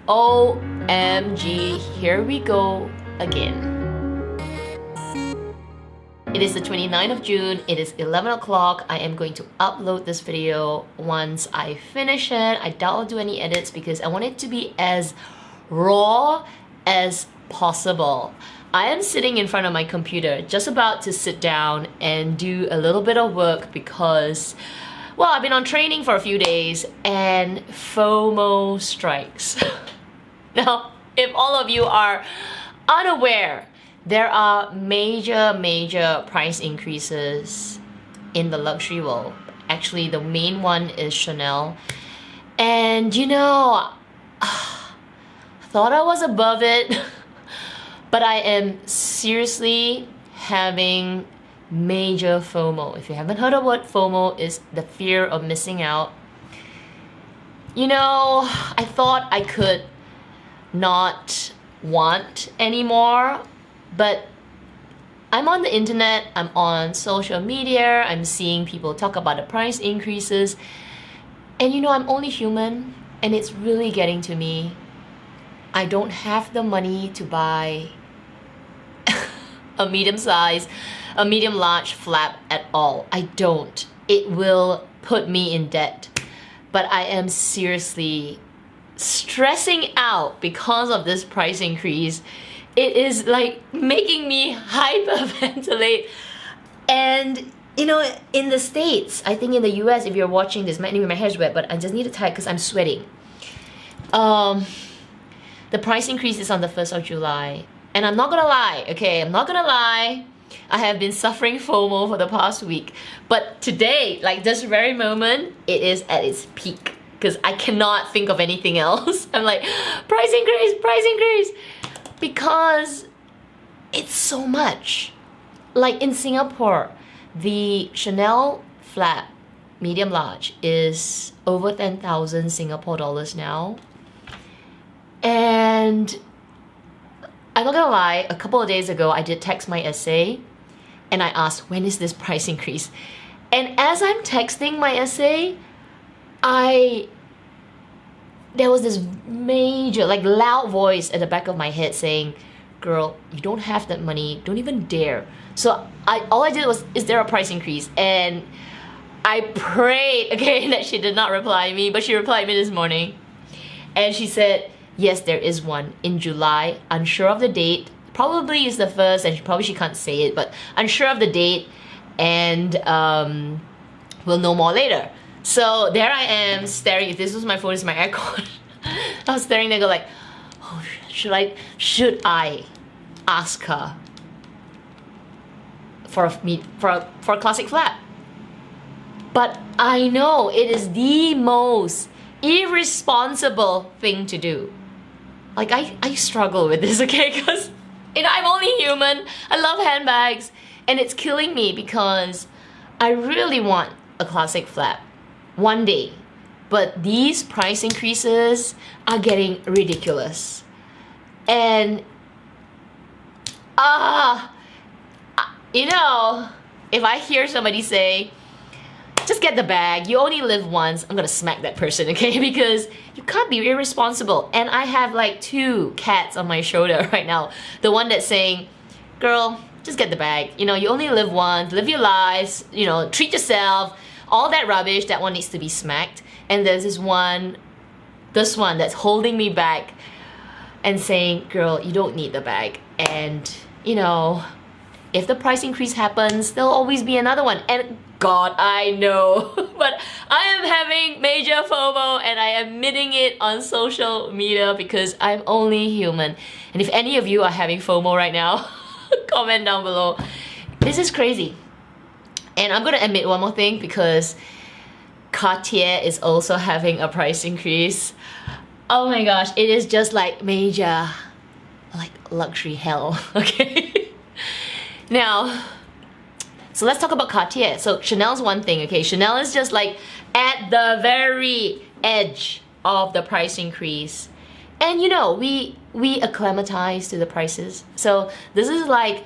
OMG, here we go again. It is the 29th of June, it is 11 o'clock. I am going to upload this video once I finish it. I doubt I'll do any edits because I want it to be as raw as possible. I am sitting in front of my computer, just about to sit down and do a little bit of work because, well, I've been on training for a few days and FOMO strikes. Now, if all of you are unaware, there are major price increases in the luxury world. Actually, the main one is Chanel. And you know, I thought I was above it, but I am seriously having major FOMO. If you haven't heard of what FOMO is, the fear of missing out. You know, I thought I could not want anymore, but I'm on the internet, I'm on social media, I'm seeing people talk about the price increases, and you know, I'm only human, and it's really getting to me. I don't have the money to buy a medium large flap at all. I don't. It will put me in debt. But I am seriously stressing out because of this price increase. It is like making me hyperventilate. And you know, in the States, I think in the US, if you're watching this, maybe my hair's wet, but I just need to tie it because I'm sweating. The price increase is on the 1st of July. And I'm not gonna lie, okay? I'm not gonna lie. I have been suffering FOMO for the past week. But today, like this very moment, it is at its peak. Because I cannot think of anything else. I'm like, price increase! Because it's so much. Like in Singapore, the Chanel flap medium large is over 10,000 Singapore dollars now. And I'm not gonna lie, a couple of days ago I did text my essay and I asked, when is this price increase? And as I'm texting my essay, there was this major, like loud voice at the back of my head saying, girl, you don't have that money, don't even dare. So all I did was, is there a price increase? And I prayed again that she did not reply me, but she replied me this morning. And she said, yes, there is one in July, unsure of the date, probably is the 1st, and probably she can't say it, but unsure of the date, and we'll know more later. So there I am staring. If this was my phone, it's my aircon. I was staring there, go like, oh, should I ask her for a classic flap? But I know it is the most irresponsible thing to do. Like I struggle with this, okay? Because you know, I'm only human. I love handbags, and it's killing me because I really want a classic flap one day, but these price increases are getting ridiculous. And you know, if I hear somebody say, just get the bag, you only live once, I'm gonna smack that person, okay? Because you can't be irresponsible. And I have like 2 cats on my shoulder right now. The one that's saying, girl, just get the bag, you know, you only live once, live your lives, you know, treat yourself, all that rubbish. That one needs to be smacked. And there's this one that's holding me back and saying, girl, you don't need the bag. And you know, if the price increase happens, there'll always be another one. And God, I know, but I am having major FOMO and I am admitting it on social media because I'm only human. And if any of you are having FOMO right now, comment down below. This is crazy. And I'm gonna admit one more thing, because Cartier is also having a price increase. Oh my gosh, it is just like major, like luxury hell, okay? Now, so let's talk about Cartier. So Chanel's one thing, okay? Chanel is just like at the very edge of the price increase. And you know, we acclimatize to the prices. So this is like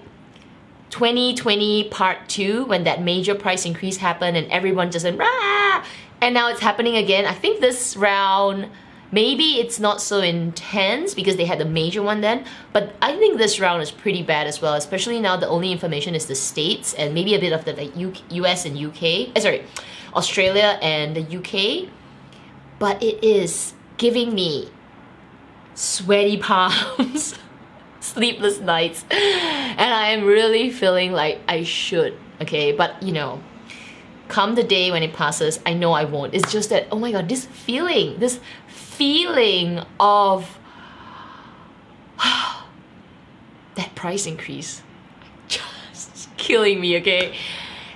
2020 part 2, when that major price increase happened and everyone just went rah! And now it's happening again. I think this round Maybe it's not so intense because they had the major one then, but I think this round is pretty bad as well, especially now the only information is the States and maybe a bit of the like, US and UK, sorry, Australia and the UK, but it is giving me sweaty palms, sleepless nights, and I am really feeling like I should, okay, but you know, come the day when it passes, I know I won't. It's just that, oh my god, this feeling of that price increase just killing me, okay?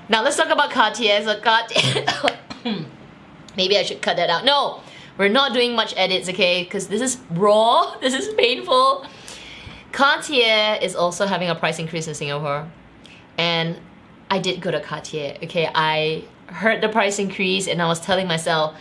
Now let's talk about Cartier. So Cartier, maybe I should cut that out. No, we're not doing much edits, okay? Because this is raw, this is painful. Cartier is also having a price increase in Singapore. And I did go to Cartier, okay? I heard the price increase and I was telling myself,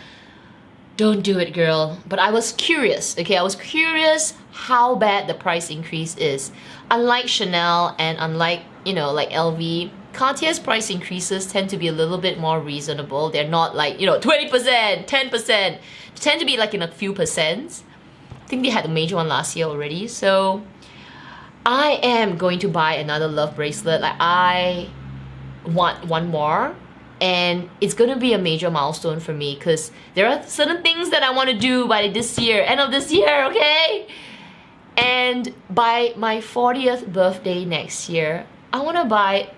don't do it, girl. But I was curious, okay? I was curious how bad the price increase is. Unlike Chanel and unlike, you know, like LV, Cartier's price increases tend to be a little bit more reasonable. They're not like, you know, 20%, 10%. They tend to be like in a few percents. I think they had a major one last year already. So I am going to buy another love bracelet. Like I want one more. And it's gonna be a major milestone for me because there are certain things that I want to do by this year, end of this year, okay? And by my 40th birthday next year, I want to buy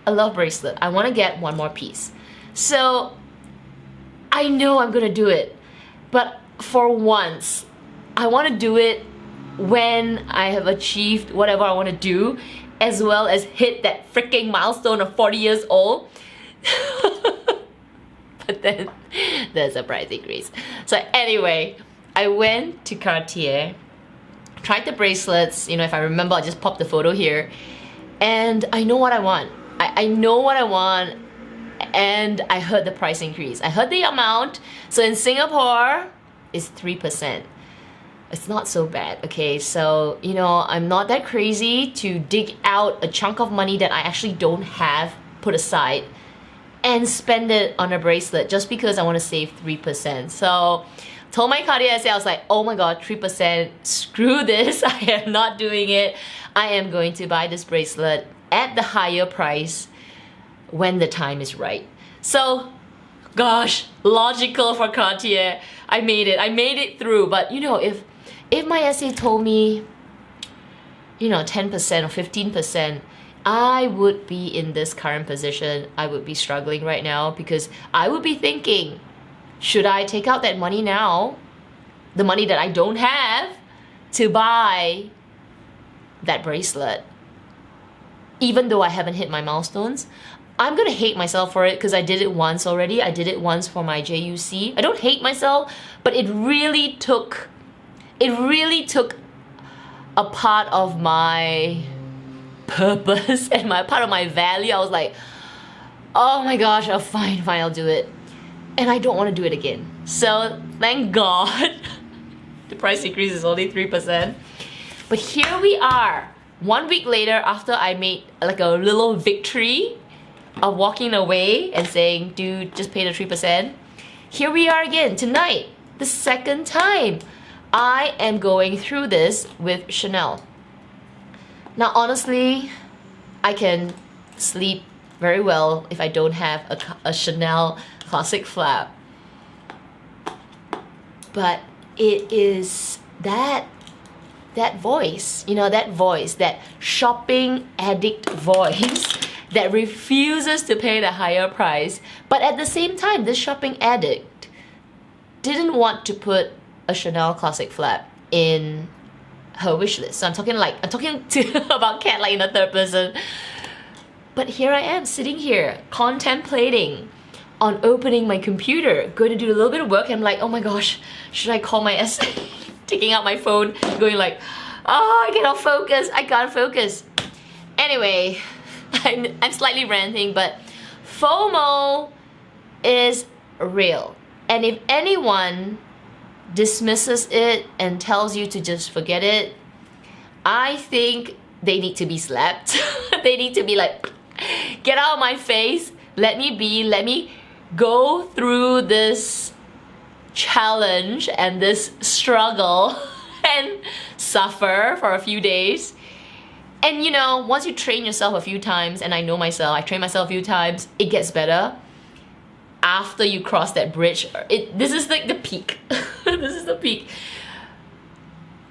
a love bracelet. I want to get one more piece. So I know I'm gonna do it, but for once, I want to do it when I have achieved whatever I want to do, as well as hit that freaking milestone of 40 years old. But then there's a price increase. So anyway, I went to Cartier, tried the bracelets, you know, if I remember, I'll just pop the photo here, and I know what I want. I know what I want, and I heard the price increase. I heard the amount. So in Singapore, it's 3%. It's not so bad, okay? So, you know, I'm not that crazy to dig out a chunk of money that I actually don't have put aside and spend it on a bracelet just because I want to save 3%. So told my Cartier, I was like, oh my god, 3%, screw this, I am not doing it. I am going to buy this bracelet at the higher price when the time is right. So, gosh, logical for Cartier. I made it through. But you know, if my SA told me, you know, 10% or 15%, I would be in this current position. I would be struggling right now because I would be thinking, should I take out that money now, the money that I don't have, to buy that bracelet, even though I haven't hit my milestones? I'm gonna hate myself for it because I did it once already. I did it once for my JUC. I don't hate myself, but it really took a part of my purpose and part of my value. I was like, oh my gosh, oh fine, I'll do it. And I don't want to do it again. So thank God the price increase is only 3%. But here we are, 1 week later, after I made like a little victory of walking away and saying, dude, just pay the 3%. Here we are again tonight, the second time I am going through this with Chanel. Now honestly, I can sleep very well if I don't have a Chanel classic flap. But it is that voice, you know, that shopping addict voice that refuses to pay the higher price. But at the same time, this shopping addict didn't want to put a Chanel classic flap in her wish list. So I'm talking about Kat like in the third person. But here I am sitting here contemplating on opening my computer, going to do a little bit of work, and I'm like, oh my gosh, should I call my SA? Taking out my phone, going like, oh, I can't focus. Anyway, I'm slightly ranting, but FOMO is real. And if anyone dismisses it and tells you to just forget it, I think they need to be slapped. They need to be like, get out of my face, let me be, let me go through this challenge and this struggle and suffer for a few days. And you know, once you train yourself a few times, and I know myself, I train myself a few times, it gets better. After you cross that bridge, this is like the peak. This is the peak.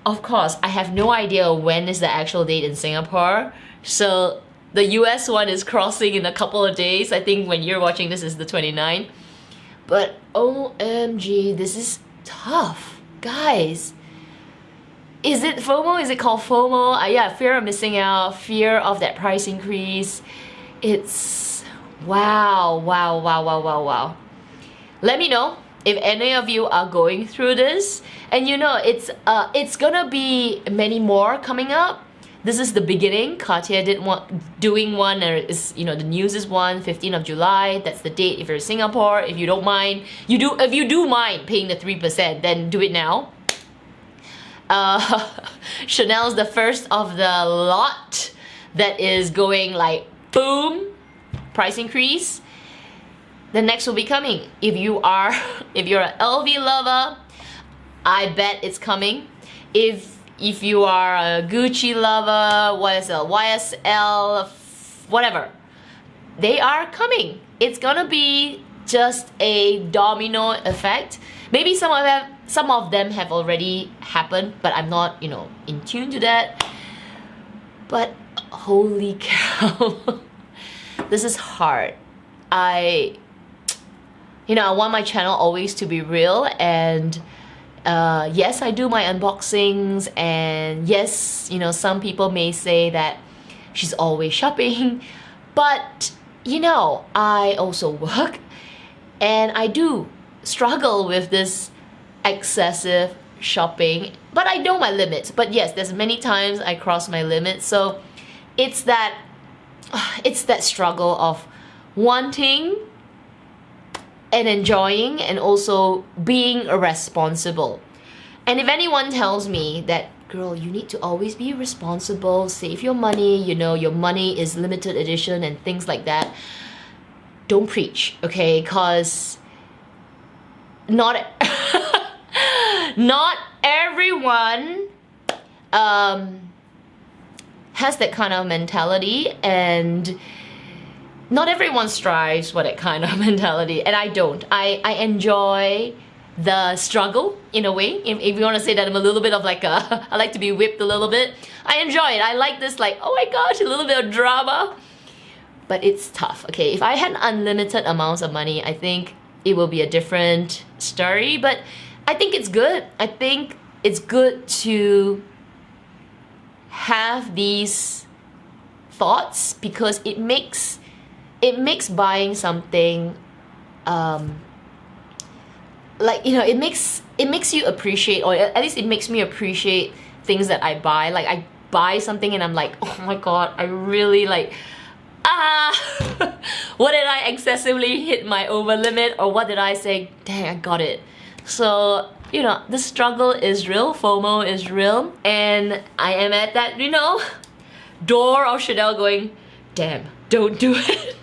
Of course, I have no idea when is the actual date in Singapore. So the US one is crossing in a couple of days. I think when you're watching this is the 29th. But OMG, this is tough. Guys, is it FOMO? Is it called FOMO? Yeah, fear of missing out, fear of that price increase. It's wow. Let me know if any of you are going through this. And you know, it's gonna be many more coming up. This is the beginning. Cartier doing one, and is, you know, the news is 15th of July. That's the date. If you're in Singapore, if you don't mind, if you do mind paying the 3%, then do it now. Chanel's the first of the lot that is going like boom, price increase. The next will be coming. If you're an LV lover, I bet it's coming. If you are a Gucci lover, YSL, whatever, they are coming. It's gonna be just a domino effect. Maybe some of them have already happened, but I'm not, you know, in tune to that. But holy cow, this is hard. I want my channel always to be real, and yes, I do my unboxings, and yes, you know, some people may say that she's always shopping, but you know, I also work, and I do struggle with this excessive shopping, but I know my limits. But yes, there's many times I cross my limits, so it's that struggle of wanting and enjoying and also being responsible. And if anyone tells me that, girl, you need to always be responsible, save your money, you know, your money is limited edition and things like that, don't preach, okay? Because not everyone has that kind of mentality, and not everyone strives for that kind of mentality, and I don't. I enjoy the struggle in a way. If you want to say that I'm a little bit of like I like to be whipped a little bit. I enjoy it. I like this, like, oh my gosh, a little bit of drama. But it's tough, okay? If I had unlimited amounts of money, I think it will be a different story, but I think it's good. I think it's good to have these thoughts because it makes buying something like, you know, it makes you appreciate, or at least it makes me appreciate things that I buy. Like, I buy something and I'm like, oh my god, I really like, what did I excessively hit my over limit, or what did I say, dang, I got it. So, you know, the struggle is real, FOMO is real, and I am at that, you know, door of Chanel going, damn, don't do it.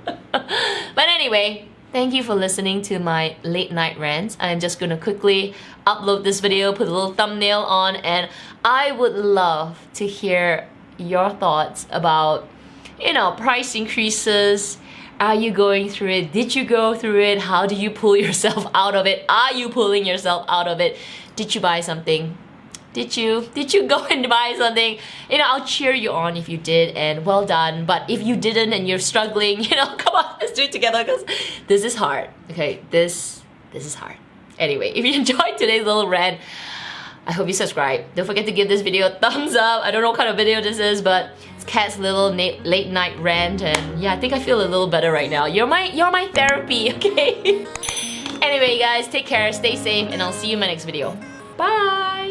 But anyway, thank you for listening to my late night rants. I'm just gonna quickly upload this video, put a little thumbnail on, and I would love to hear your thoughts about, you know, price increases. Are you going through it? Did you go through it? How do you pull yourself out of it? Are you pulling yourself out of it? Did you buy something? Did you go and buy something? You know, I'll cheer you on if you did, and well done. But if you didn't and you're struggling, you know, come on, let's do it together, because this is hard. Okay, this is hard. Anyway, if you enjoyed today's little rant, I hope you subscribe. Don't forget to give this video a thumbs up. I don't know what kind of video this is, but it's Kat's little late night rant, and yeah, I think I feel a little better right now. You're my therapy, okay? Anyway, guys, take care, stay safe, and I'll see you in my next video. Bye!